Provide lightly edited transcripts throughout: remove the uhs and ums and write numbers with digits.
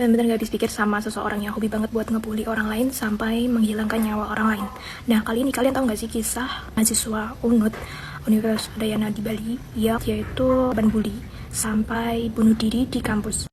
Benar-benar gak habis pikir sama seseorang yang hobi banget buat ngebully orang lain sampai menghilangkan nyawa orang lain. Nah, kali ini kalian tahu gak sih kisah mahasiswa UNUD, Universitas Udayana di Bali, yaitu korban bully sampai bunuh diri di kampus.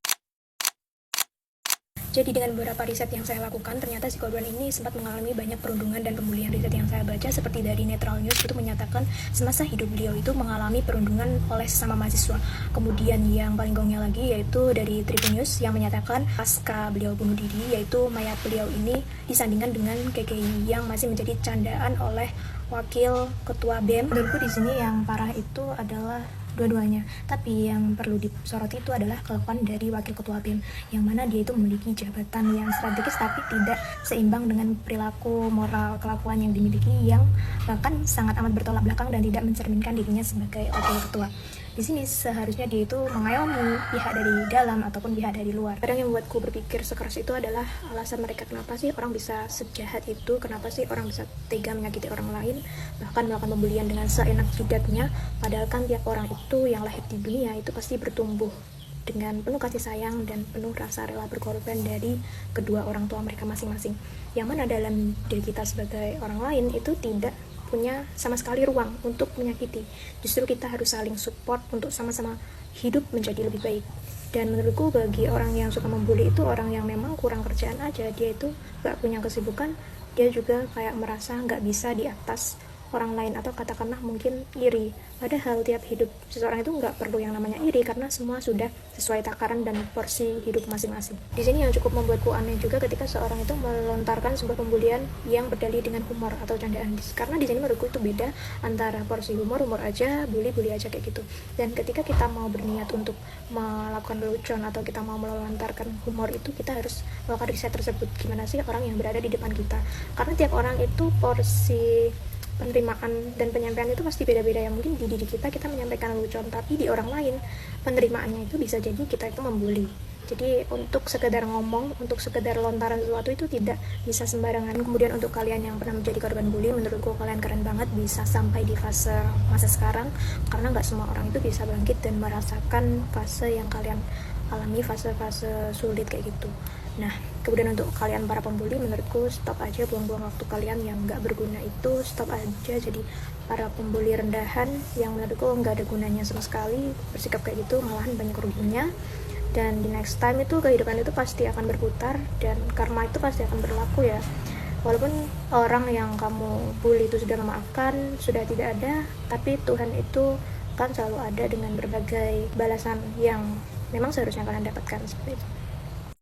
Jadi dengan beberapa riset yang saya lakukan, ternyata si korban ini sempat mengalami banyak perundungan dan pembulian. Riset yang saya baca seperti dari Netral News itu menyatakan semasa hidup beliau itu mengalami perundungan oleh sesama mahasiswa. Kemudian yang paling gongnya lagi yaitu dari Tribun News yang menyatakan pasca beliau bunuh diri, yaitu mayat beliau ini disandingkan dengan KKI yang masih menjadi candaan oleh wakil ketua BEM. Menurutku di sini yang parah itu adalah dua-duanya, tapi yang perlu disoroti itu adalah kelakuan dari wakil ketua BEM, yang mana dia itu memiliki jabatan yang strategis tapi tidak seimbang dengan perilaku moral kelakuan yang dimiliki, yang bahkan sangat amat bertolak belakang dan tidak mencerminkan dirinya sebagai wakil ketua. Di sini seharusnya dia itu mengayomi pihak dari dalam ataupun pihak dari luar. Kadang yang membuatku berpikir sekeras itu adalah alasan mereka kenapa sih orang bisa sejahat itu, kenapa sih orang bisa tega menyakiti orang lain, bahkan melakukan pembulian dengan seenak jidatnya. Padahal kan tiap orang itu yang lahir di dunia itu pasti bertumbuh dengan penuh kasih sayang dan penuh rasa rela berkorban dari kedua orang tua mereka masing-masing, yang mana dalam diri kita sebagai orang lain itu tidak punya sama sekali ruang untuk menyakiti. Justru kita harus saling support untuk sama-sama hidup menjadi lebih baik. Dan menurutku bagi orang yang suka membuli itu orang yang memang kurang kerjaan aja. Dia itu gak punya kesibukan, dia juga kayak merasa gak bisa di atas orang lain, atau katakanlah mungkin iri. Padahal tiap hidup seseorang itu nggak perlu yang namanya iri, karena semua sudah sesuai takaran dan porsi hidup masing-masing. Di sini yang cukup membuatku aneh juga ketika seorang itu melontarkan sebuah pembulian yang berdalih dengan humor atau candaan. Karena di sini menurutku itu beda antara porsi humor aja, bully aja kayak gitu. Dan ketika kita mau berniat untuk melakukan lelucon atau kita mau melontarkan humor itu, kita harus melakukan riset tersebut. Gimana sih orang yang berada di depan kita? Karena tiap orang itu porsi penerimaan dan penyampaian itu pasti beda-beda. Ya mungkin di diri kita menyampaikan lelucon, tapi di orang lain penerimaannya itu bisa jadi kita itu membuli. Jadi untuk sekedar ngomong, untuk sekedar lontaran sesuatu itu tidak bisa sembarangan. Kemudian untuk kalian yang pernah menjadi korban bully, menurutku kalian keren banget bisa sampai di fase masa sekarang, karena nggak semua orang itu bisa bangkit dan merasakan fase yang kalian alami, fase-fase sulit kayak gitu. Nah, kemudian untuk kalian para pembuli, menurutku stop aja buang-buang waktu kalian yang nggak berguna itu, stop aja jadi para pembuli rendahan yang menurutku nggak ada gunanya sama sekali. Bersikap kayak gitu malahan banyak ruginya, dan di next time itu kehidupan itu pasti akan berputar dan karma itu pasti akan berlaku ya. Walaupun orang yang kamu bully itu sudah memaafkan, sudah tidak ada, tapi Tuhan itu kan selalu ada dengan berbagai balasan yang memang seharusnya kalian dapatkan seperti itu.